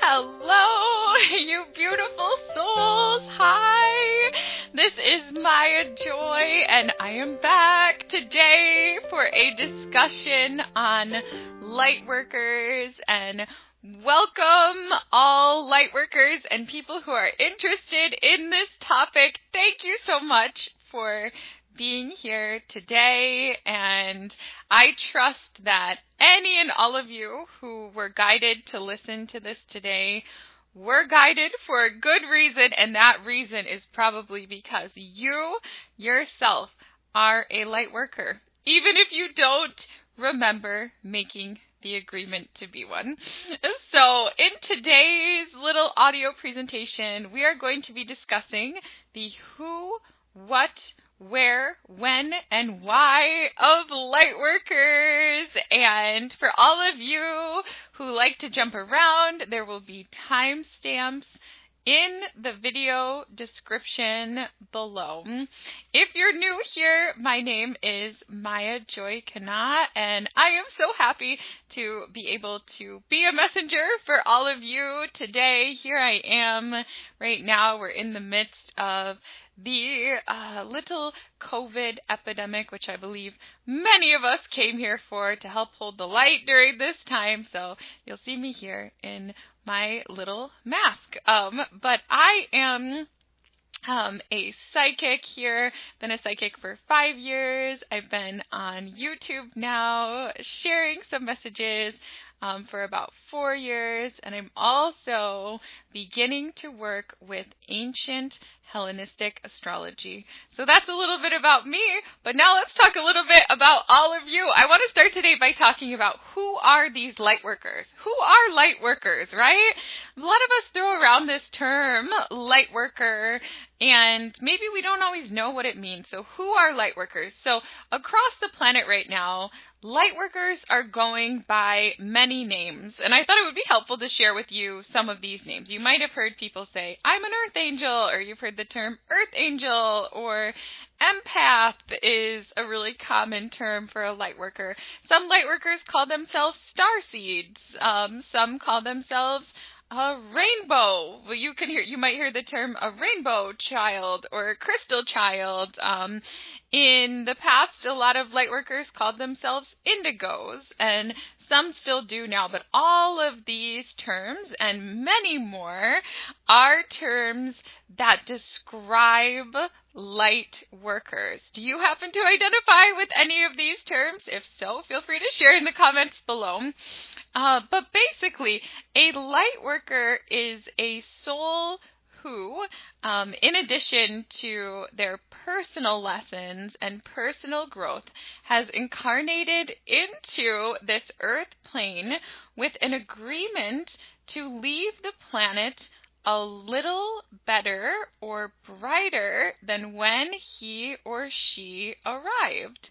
Hello, you beautiful souls. Hi, this is Maya Joy, and I am back today for a discussion on Lightworkers. And welcome all Lightworkers and people who are interested in this topic. Thank you so much for being here today, and I trust that any and all of you who were guided to listen to this today were guided for a good reason, and that reason is probably because you yourself are a light worker, even if you don't remember making the agreement to be one. So in today's little audio presentation, we are going to be discussing the who, what, where, when, and why of Lightworkers. And for all of you who like to jump around, there will be timestamps in the video description below. If you're new here, my name is Maya Joy KahNah, and I am so happy to be able to be a messenger for all of you today. Here I am right now. We're in the midst of the little COVID epidemic, which I believe many of us came here for, to help hold the light during this time. So you'll see me here in my little mask. But I am a psychic here, been a psychic for 5 years. I've been on YouTube now sharing some messages for about 4 years, and I'm also beginning to work with ancient Hellenistic astrology. So that's a little bit about me, but now let's talk a little bit about all of you. I want to start today by talking about who are these light workers? Who are light workers, right? A lot of us throw around this term, light worker, and maybe we don't always know what it means. So who are light workers? So across the planet right now, light workers are going by many names, and I thought it would be helpful to share with you some of these names. You might have heard people say, I'm an earth angel, or you've heard the term earth angel, or empath is a really common term for a light worker. Some light workers call themselves starseeds. Some call themselves a rainbow. Well, you might hear the term a rainbow child or a crystal child. In the past, a lot of lightworkers called themselves indigos, and some still do now, but all of these terms and many more are terms that describe light workers. Do you happen to identify with any of these terms? If so, feel free to share in the comments below. But basically, a light worker is a soul who, in addition to their personal lessons and personal growth, has incarnated into this earth plane with an agreement to leave the planet a little better or brighter than when he or she arrived.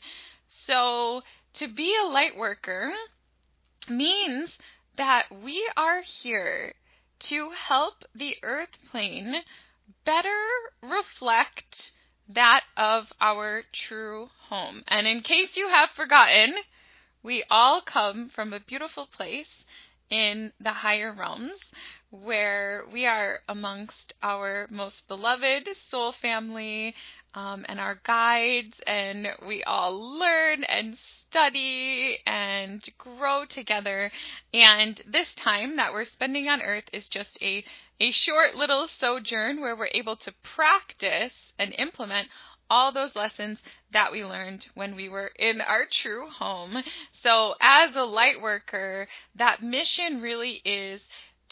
So, to be a light worker means that we are here to help the earth plane better reflect that of our true home. And in case you have forgotten, we all come from a beautiful place in the higher realms where we are amongst our most beloved soul family and our guides, and we all learn and study and grow together. And this time that we're spending on earth is just a short little sojourn where we're able to practice and implement all those lessons that we learned when we were in our true home. So as a light worker, that mission really is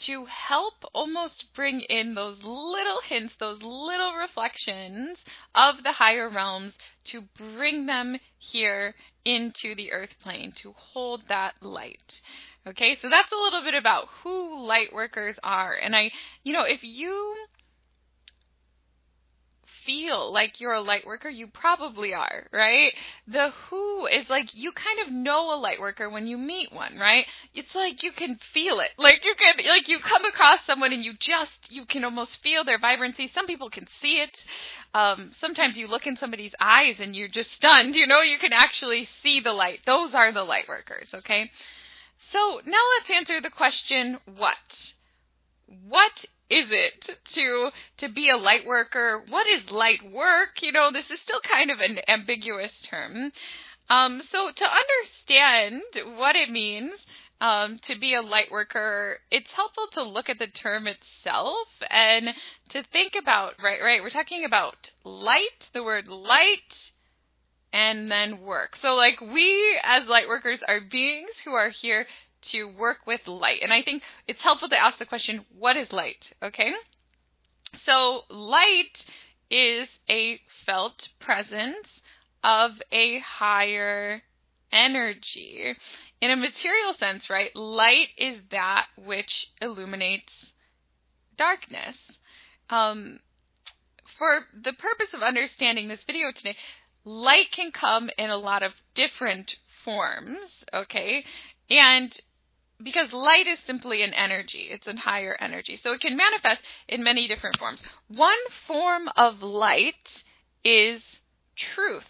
to help almost bring in those little hints, those little reflections of the higher realms, to bring them here into the earth plane, to hold that light. Okay, so that's a little bit about who light workers are. And if you feel like you're a light worker, you probably are, right? The who is like, you kind of know a light worker when you meet one, right? It's like you can feel it. You come across someone and you can almost feel their vibrancy. Some people can see it. Sometimes you look in somebody's eyes and you're just stunned, you can actually see the light. Those are the light workers, okay? So now let's answer the question, what? what is it to be a light worker? What is light work? This is still kind of an ambiguous term. So to understand what it means to be a light worker, it's helpful to look at the term itself and to think about, right, we're talking about light, the word light, and then work. So like we as light workers are beings who are here to work with light. And I think it's helpful to ask the question, what is light? Okay? So light is a felt presence of a higher energy. In a material sense, right, light is that which illuminates darkness. For the purpose of understanding this video today, light can come in a lot of different forms, okay? And because light is simply an energy, it's a higher energy, so it can manifest in many different forms. One form of light is truth.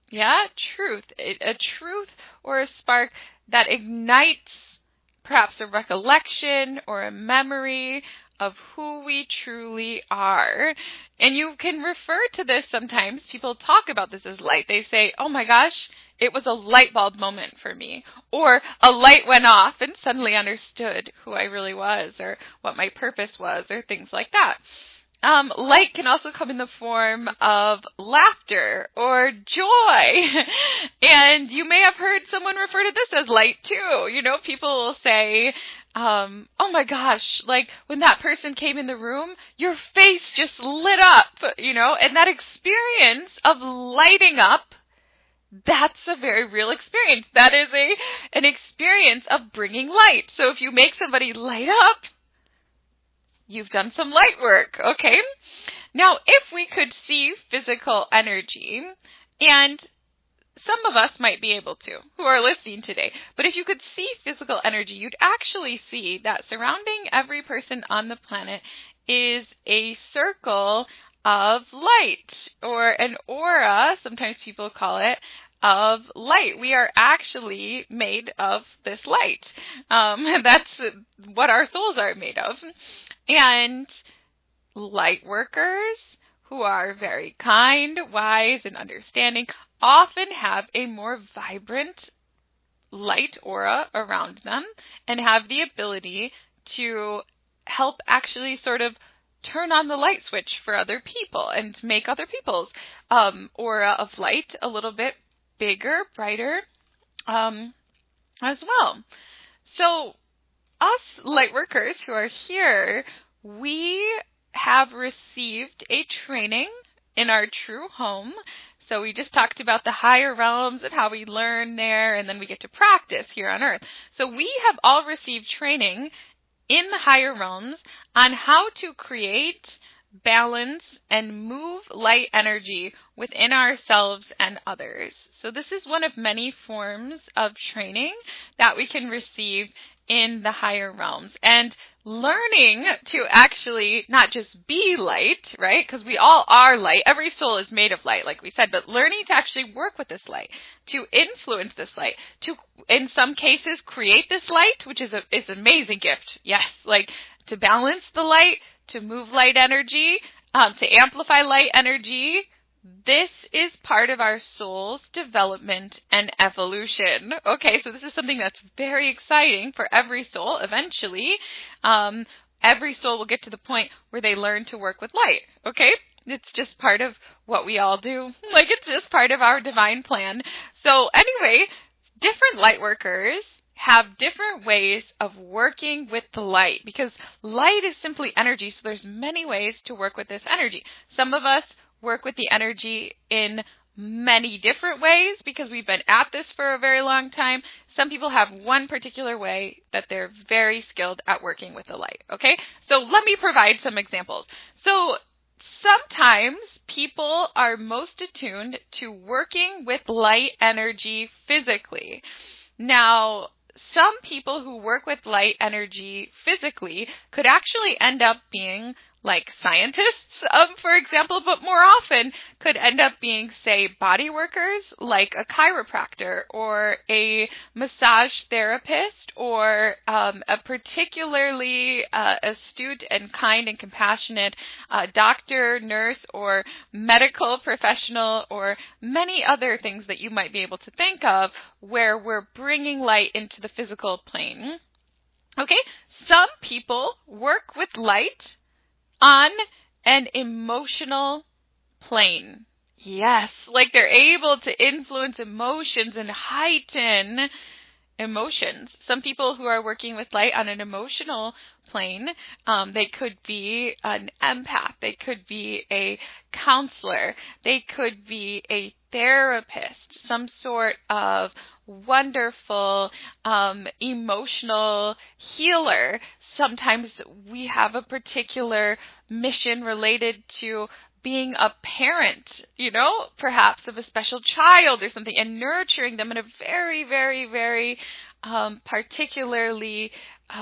Yeah, truth. A truth or a spark that ignites perhaps a recollection or a memory of who we truly are. And you can refer to this sometimes. People talk about this as light. They say, oh my gosh, it was a light bulb moment for me. Or a light went off and suddenly understood who I really was or what my purpose was or things like that. Light can also come in the form of laughter or joy. And you may have heard someone refer to this as light too. People will say, oh my gosh, like when that person came in the room, your face just lit up, and that experience of lighting up, that's a very real experience. That is an experience of bringing light. So if you make somebody light up, you've done some light work, okay? Now, if we could see physical energy, and some of us might be able to, who are listening today, but if you could see physical energy, you'd actually see that surrounding every person on the planet is a circle of light, or an aura, sometimes people call it, of light. We are actually made of this light. That's what our souls are made of. And light workers, who are very kind, wise, and understanding, often have a more vibrant light aura around them and have the ability to help actually sort of turn on the light switch for other people and make other people's aura of light a little bit bigger, brighter as well. So us light workers who are here, we have received a training in our true home. So we just talked about the higher realms and how we learn there, and then we get to practice here on earth. So we have all received training in the higher realms on how to create balance and move light energy within ourselves and others. So this is one of many forms of training that we can receive in the higher realms. And learning to actually not just be light, right? Because we all are light. Every soul is made of light, like we said, but learning to actually work with this light, to influence this light, to, in some cases, create this light, which is an amazing gift. Yes, like to balance the light, to move light energy, to amplify light energy. This is part of our soul's development and evolution. Okay, so this is something that's very exciting for every soul. Eventually, every soul will get to the point where they learn to work with light. Okay, it's just part of what we all do. Like, it's just part of our divine plan. So anyway, different light workers have different ways of working with the light, because light is simply energy, so there's many ways to work with this energy. Some of us work with the energy in many different ways because we've been at this for a very long time. Some people have one particular way that they're very skilled at working with the light, okay? So let me provide some examples. So sometimes people are most attuned to working with light energy physically. Now, some people who work with light energy physically could actually end up being like scientists, for example, but more often could end up being, say, body workers, like a chiropractor or a massage therapist, or a particularly astute and kind and compassionate doctor, nurse, or medical professional, or many other things that you might be able to think of where we're bringing light into the physical plane. Okay, some people work with light on an emotional plane. Yes, like they're able to influence emotions and heighten emotions. Some people who are working with light on an emotional plane, they could be an empath, they could be a counselor, they could be a therapist, some sort of wonderful emotional healer. Sometimes we have a particular mission related to being a parent, perhaps of a special child or something, and nurturing them in a very, very, very particularly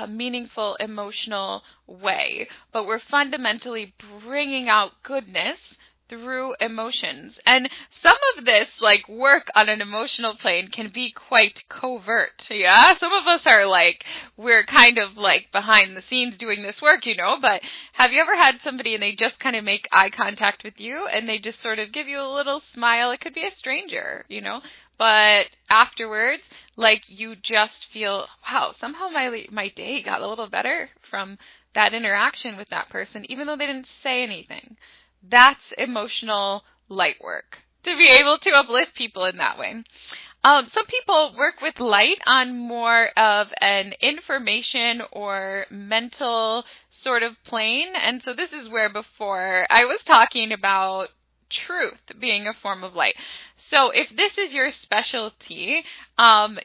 meaningful emotional way. But we're fundamentally bringing out goodness through emotions. And some of this, like, work on an emotional plane can be quite covert, yeah? Some of us are like, we're kind of like behind the scenes doing this work, but have you ever had somebody and they just kind of make eye contact with you and they just sort of give you a little smile? It could be a stranger, but afterwards, like, you just feel, wow, somehow my day got a little better from that interaction with that person, even though they didn't say anything. That's emotional light work, to be able to uplift people in that way. Some people work with light on more of an information or mental sort of plane. And so this is where before I was talking about truth being a form of light. So if this is your specialty,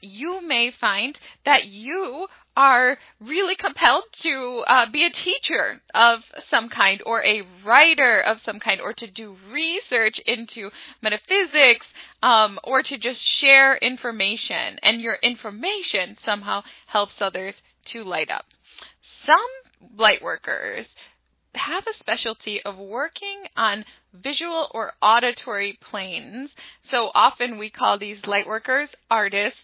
you may find that you are really compelled to be a teacher of some kind, or a writer of some kind, or to do research into metaphysics, or to just share information, and your information somehow helps others to light up. Some light workers have a specialty of working on visual or auditory planes. So often we call these light workers artists.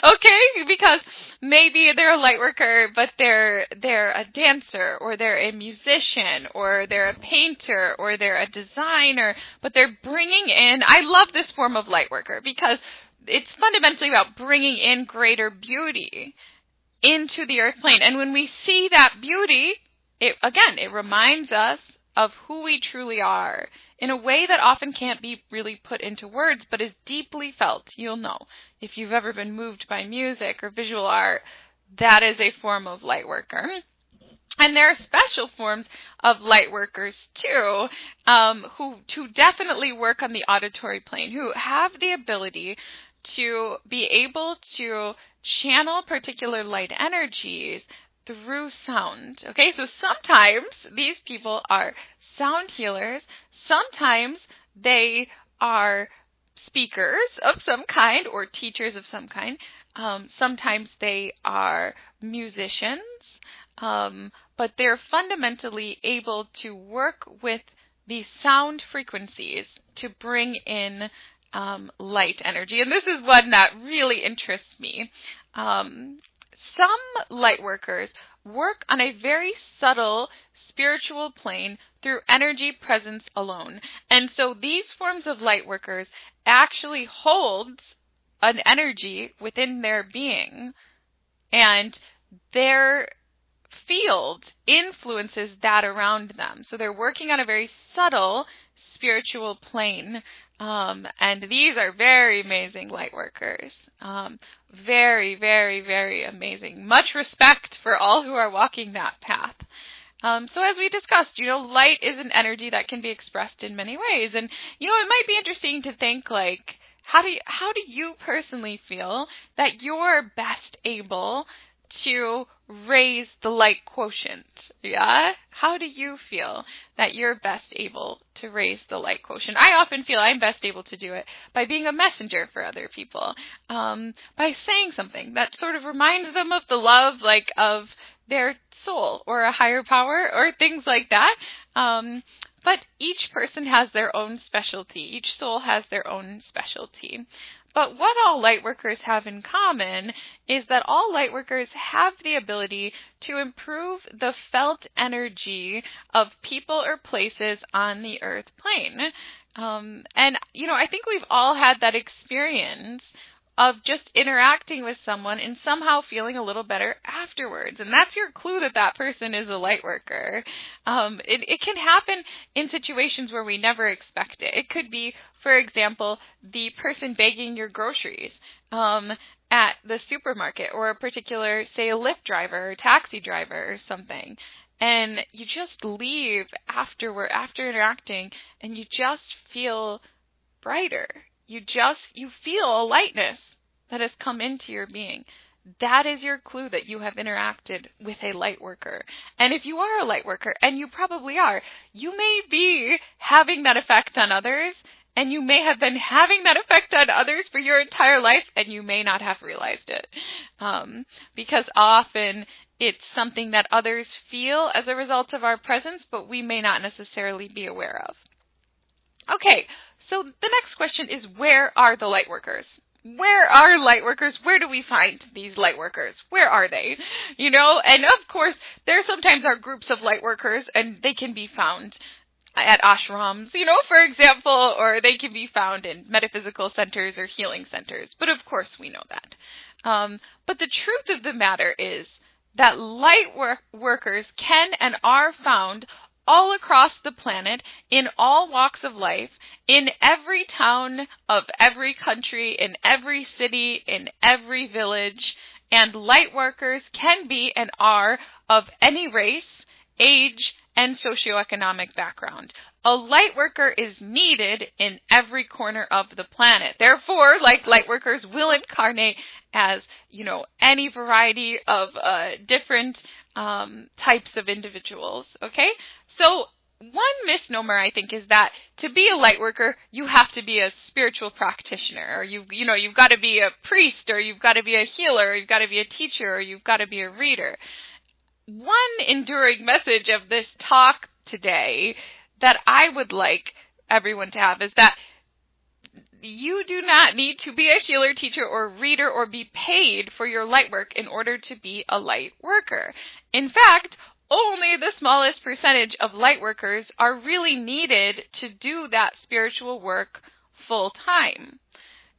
Okay, because maybe they're a light worker, but they're a dancer, or they're a musician, or they're a painter, or they're a designer, but they're bringing in, I love this form of light worker because it's fundamentally about bringing in greater beauty into the earth plane. And when we see that beauty, it reminds us of who we truly are in a way that often can't be really put into words, but is deeply felt. You'll know if you've ever been moved by music or visual art, that is a form of light worker. And there are special forms of light workers too, who definitely work on the auditory plane, who have the ability to be able to channel particular light energies through sound. Okay, so sometimes these people are sound healers, sometimes they are speakers of some kind or teachers of some kind, sometimes they are musicians, but they're fundamentally able to work with the sound frequencies to bring in light energy. And this is one that really interests me. Some light workers work on a very subtle spiritual plane through energy presence alone. And so these forms of light workers actually hold an energy within their being, and their field influences that around them. So they're working on a very subtle spiritual plane. And these are very amazing light workers. Very, very, very amazing. Much respect for all who are walking that path. So as we discussed, light is an energy that can be expressed in many ways. And, it might be interesting to think, like, how do you personally feel that you're best able to raise the light quotient? Yeah? How do you feel that you're best able to raise the light quotient? I often feel I'm best able to do it by being a messenger for other people, by saying something that sort of reminds them of the love, like, of their soul or a higher power or things like that. But each person has their own specialty. Each soul has their own specialty. But what all Lightworkers have in common is that all Lightworkers have the ability to improve the felt energy of people or places on the earth plane. And, I think we've all had that experience of just interacting with someone and somehow feeling a little better afterwards. And that's your clue that that person is a Lightworker. It can happen in situations where we never expect it. It could be, for example, the person bagging your groceries at the supermarket, or a particular, say, a Lyft driver or taxi driver or something. And you just leave after interacting, and you just feel brighter. You feel a lightness that has come into your being. That is your clue that you have interacted with a Lightworker. And if you are a Lightworker, and you probably are, you may be having that effect on others, and you may have been having that effect on others for your entire life, and you may not have realized it. Because often it's something that others feel as a result of our presence, but we may not necessarily be aware of. Okay, so the next question is, where are the Lightworkers? Where are Lightworkers? Where do we find these Lightworkers? Where are they? And of course, there sometimes are groups of Lightworkers, and they can be found at ashrams, for example, or they can be found in metaphysical centers or healing centers. But of course, we know that. But the truth of the matter is that Lightworkers can and are found all across the planet, in all walks of life, in every town of every country, in every city, in every village. And Lightworkers can be and are of any race, age, and socioeconomic background. A Lightworker is needed in every corner of the planet. Therefore, like Lightworkers will incarnate as, any variety of different types of individuals, okay? So one misnomer, I think, is that to be a Lightworker, you have to be a spiritual practitioner, or you've got to be a priest, or you've got to be a healer, or you've got to be a teacher, or you've got to be a reader. One enduring message of this talk today that I would like everyone to have is that you do not need to be a healer, teacher, or reader, or be paid for your light work in order to be a Lightworker. In fact, only the smallest percentage of Lightworkers are really needed to do that spiritual work full time.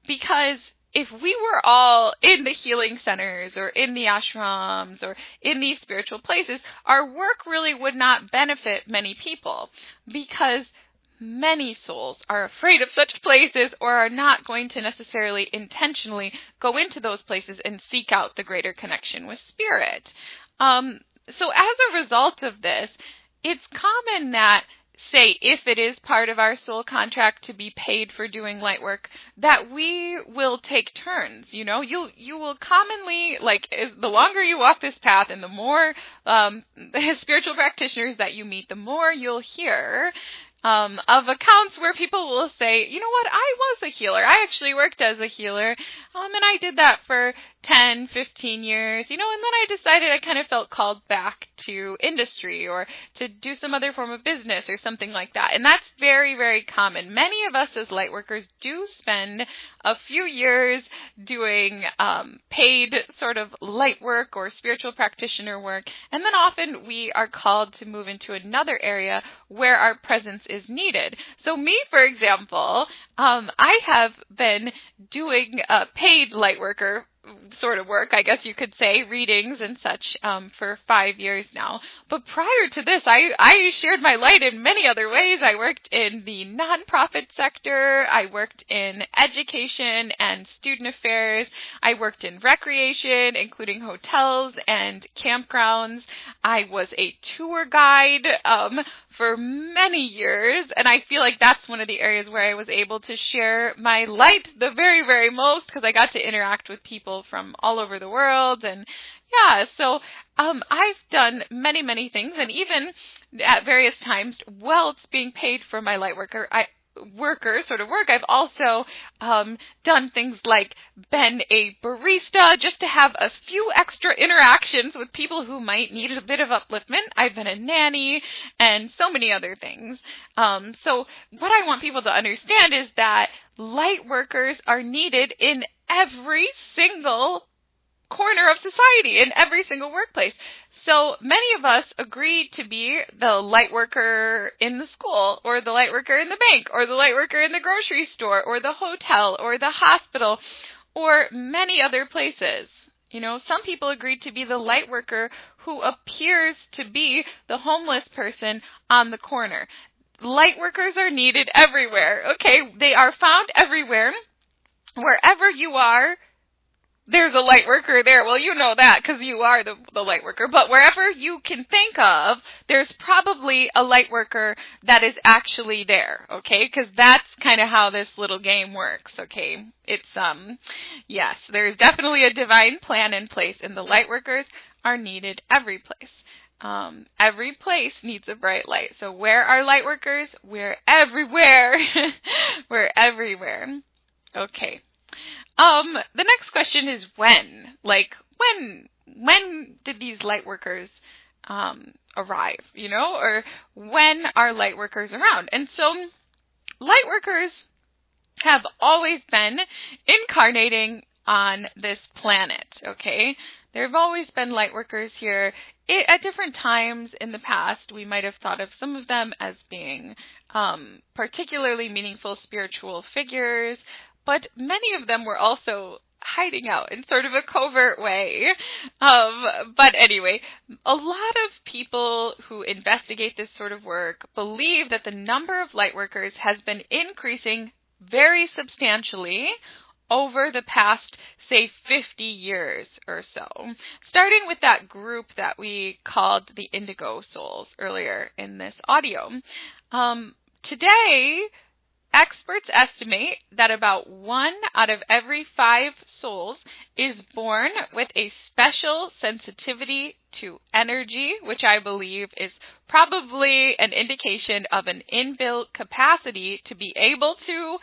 Because if we were all in the healing centers or in the ashrams or in these spiritual places, our work really would not benefit many people, because many souls are afraid of such places or are not going to necessarily intentionally go into those places and seek out the greater connection with spirit. So as a result of this, it's common that, say, if it is part of our soul contract to be paid for doing light work, that we will take turns. You will commonly, the longer you walk this path and the more spiritual practitioners that you meet, the more you'll hear of accounts where people will say, you know what, I was a healer. I actually worked as a healer, and I did that for 10, 15 years, and then I decided I kind of felt called back to industry or to do some other form of business or something like that. And that's very, very common. Many of us as Lightworkers do spend a few years doing paid sort of light work or spiritual practitioner work, and then often we are called to move into another area where our presence is needed. So me, for example, I have been doing paid Lightworker sort of work, I guess you could say, readings and such, for 5 years now. But prior to this, I shared my light in many other ways. I worked in the nonprofit sector. I worked in education and student affairs. I worked in recreation, including hotels and campgrounds. I was a tour guide for many years, and I feel like that's one of the areas where I was able to share my light the very, very most, because I got to interact with people from all over the world. And yeah, so I've done many, many things, and even at various times, while it's being paid for my light work, worker sort of work, I've also done things like been a barista just to have a few extra interactions with people who might need a bit of upliftment. I've been a nanny and so many other things. So what I want people to understand is that light workers are needed in every single corner of society, in every single workplace. So many of us agreed to be the light worker in the school, or the light worker in the bank, or the light worker in the grocery store, or the hotel, or the hospital, or many other places. Some people agreed to be the light worker who appears to be the homeless person on the corner. Light workers are needed everywhere, okay? They are found everywhere. Wherever you are, there's a light worker there. Well, you know that because you are the light worker. But wherever you can think of, there's probably a light worker that is actually there, okay? Because that's kind of how this little game works, okay? It's, yes, there's definitely a divine plan in place, and the light workers are needed every place. Every place needs a bright light. So where are light workers? We're everywhere. We're everywhere. Okay. The next question is when? Like, when did these light workers, arrive, or when are light workers around? And so, light workers have always been incarnating on this planet, okay? There have always been light workers here. At different times in the past, we might have thought of some of them as being, particularly meaningful spiritual figures, but many of them were also hiding out in sort of a covert way. But anyway, a lot of people who investigate this sort of work believe that the number of light workers has been increasing very substantially over the past, say, 50 years or so, starting with that group that we called the Indigo Souls earlier in this audio. Today, experts estimate that about 1 out of every 5 souls is born with a special sensitivity to energy, which I believe is probably an indication of an inbuilt capacity to be able to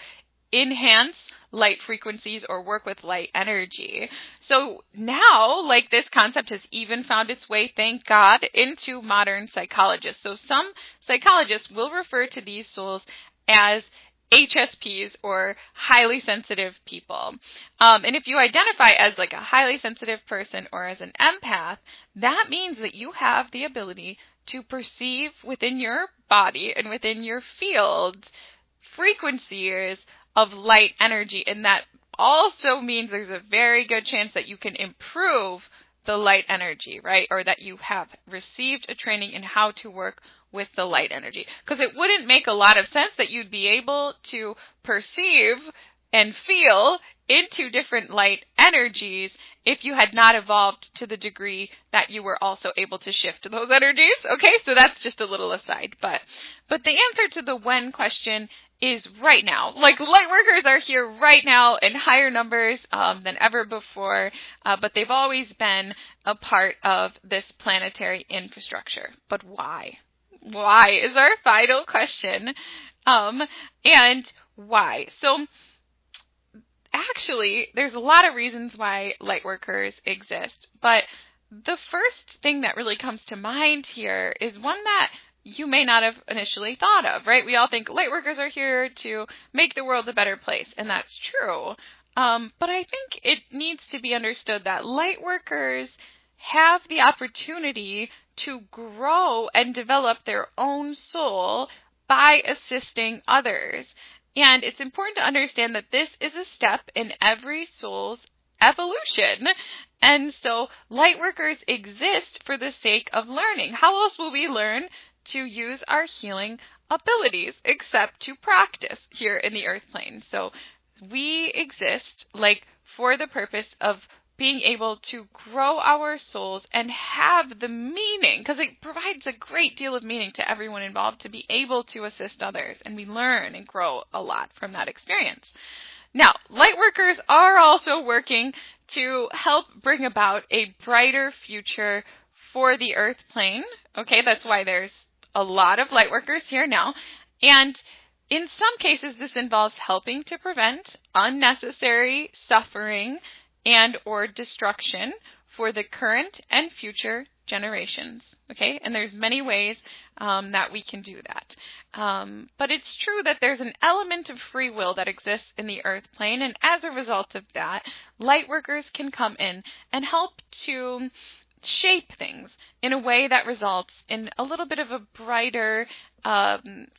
enhance light frequencies or work with light energy. So now, this concept has even found its way, thank God, into modern psychologists. So some psychologists will refer to these souls as HSPs, or highly sensitive people. And if you identify as a highly sensitive person or as an empath, that means that you have the ability to perceive within your body and within your field frequencies of light energy. And that also means there's a very good chance that you can improve the light energy, right? Or that you have received a training in how to work with the light energy. Because it wouldn't make a lot of sense that you'd be able to perceive and feel into different light energies if you had not evolved to the degree that you were also able to shift those energies. Okay, so that's just a little aside. But the answer to the when question is right now. Light workers are here right now in higher numbers than ever before, but they've always been a part of this planetary infrastructure. But why? Why is our final question. And why? So actually, there's a lot of reasons why light workers exist, but the first thing that really comes to mind here is one that you may not have initially thought of, right? We all think light workers are here to make the world a better place, and that's true. But I think it needs to be understood that light workers have the opportunity to grow and develop their own soul by assisting others. And it's important to understand that this is a step in every soul's evolution. And so light workers exist for the sake of learning. How else will we learn to use our healing abilities except to practice here in the earth plane? So we exist for the purpose of being able to grow our souls and have the meaning, because it provides a great deal of meaning to everyone involved to be able to assist others, and we learn and grow a lot from that experience. Now, light workers are also working to help bring about a brighter future for the earth plane. Okay, that's why there's a lot of light workers here now. And In some cases, this involves helping to prevent unnecessary suffering and or destruction for the current and future generations. Okay, and there's many ways that we can do that. But it's true that there's an element of free will that exists in the earth plane, and as a result of that, Lightworkers can come in and help to shape things in a way that results in a little bit of a brighter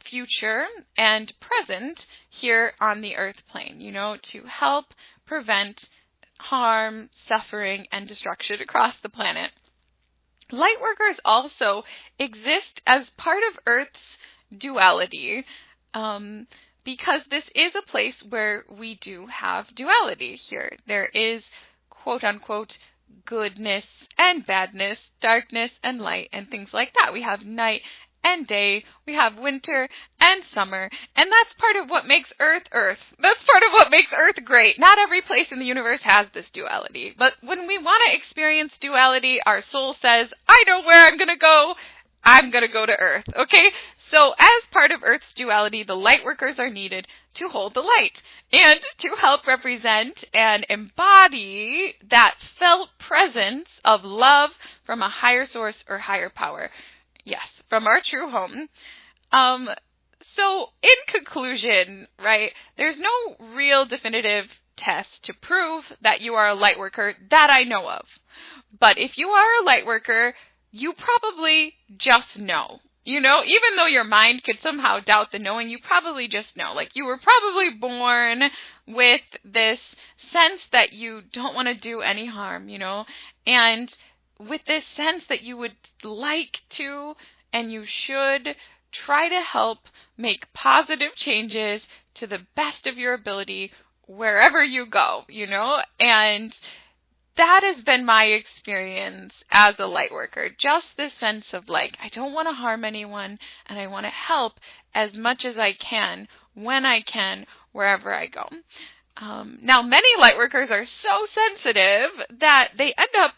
future and present here on the earth plane, to help prevent harm, suffering, and destruction across the planet. Lightworkers also exist as part of Earth's duality, because this is a place where we do have duality here. There is, quote-unquote, goodness and badness, darkness and light, and things like that. We have night and day, we have winter and summer, and that's part of what makes Earth Earth. That's part of what makes Earth great. Not every place in the universe has this duality, but when we want to experience duality, our soul says, I know where I'm going to go. I'm going to go to Earth, okay? So as part of Earth's duality, the Lightworkers are needed to hold the light and to help represent and embody that felt presence of love from a higher source or higher power. Yes, from our true home. So in conclusion, right, there's no real definitive test to prove that you are a Lightworker that I know of. But if you are a Lightworker, you probably just know. Even though your mind could somehow doubt the knowing, you probably just know. Like, you were probably born with this sense that you don't want to do any harm, and with this sense that you would like to and you should try to help make positive changes to the best of your ability wherever you go, and that has been my experience as a Lightworker. Just this sense of I don't want to harm anyone, and I want to help as much as I can, when I can, wherever I go. Now, many Lightworkers are so sensitive that they end up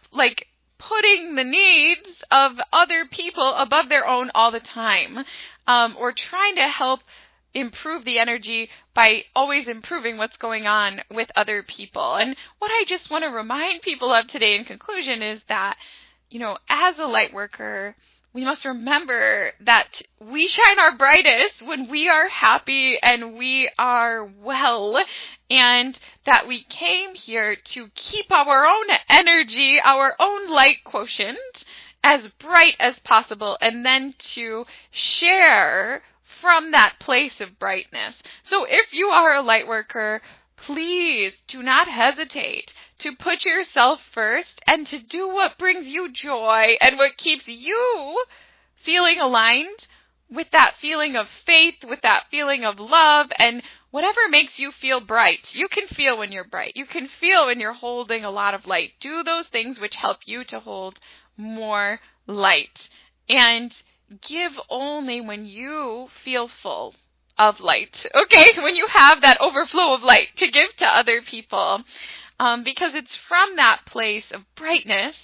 putting the needs of other people above their own all the time, or trying to help improve the energy by always improving what's going on with other people. And what I just want to remind people of today in conclusion is that, as a Lightworker, we must remember that we shine our brightest when we are happy and we are well, and that we came here to keep our own energy, our own light quotient, as bright as possible, and then to share from that place of brightness. So if you are a Lightworker, please do not hesitate to put yourself first and to do what brings you joy and what keeps you feeling aligned with that feeling of faith, with that feeling of love, and whatever makes you feel bright. You can feel when you're bright. You can feel when you're holding a lot of light. Do those things which help you to hold more light. And give only when you feel full of light, okay? When you have that overflow of light to give to other people, because it's from that place of brightness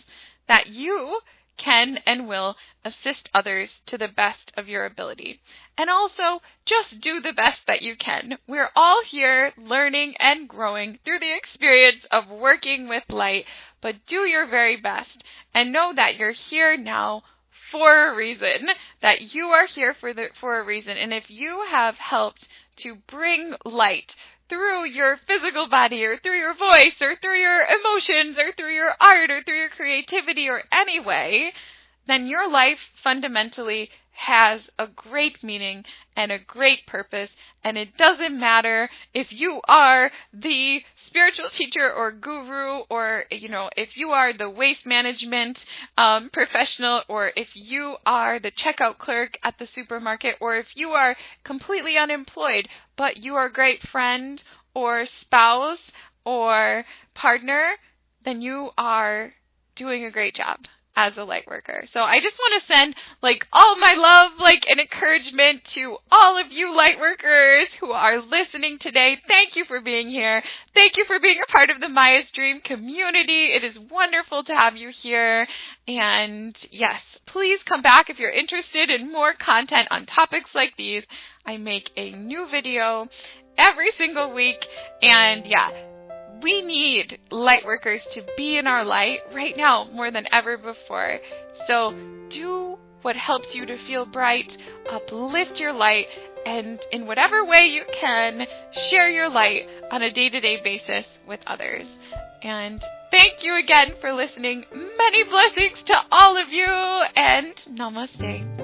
that you can and will assist others to the best of your ability. And also, just do the best that you can. We're all here learning and growing through the experience of working with light, but do your very best and know that you're here now for a reason, that you are here for a reason. And if you have helped to bring light through your physical body or through your voice or through your emotions or through your art or through your creativity or any way, then your life fundamentally has a great meaning and a great purpose, and it doesn't matter if you are the spiritual teacher or guru, or if you are the waste management professional, or if you are the checkout clerk at the supermarket, or if you are completely unemployed but you are a great friend or spouse or partner, then you are doing a great job. as a light worker. So I just want to send all my love, and encouragement to all of you light workers who are listening today. Thank you for being here. Thank you for being a part of the Maya's Dream community. It is wonderful to have you here. And yes, please come back if you're interested in more content on topics like these. I make a new video every single week. And yeah, we need light workers to be in our light right now more than ever before. So do what helps you to feel bright, uplift your light, and in whatever way you can, share your light on a day-to-day basis with others. And thank you again for listening. Many blessings to all of you, and namaste.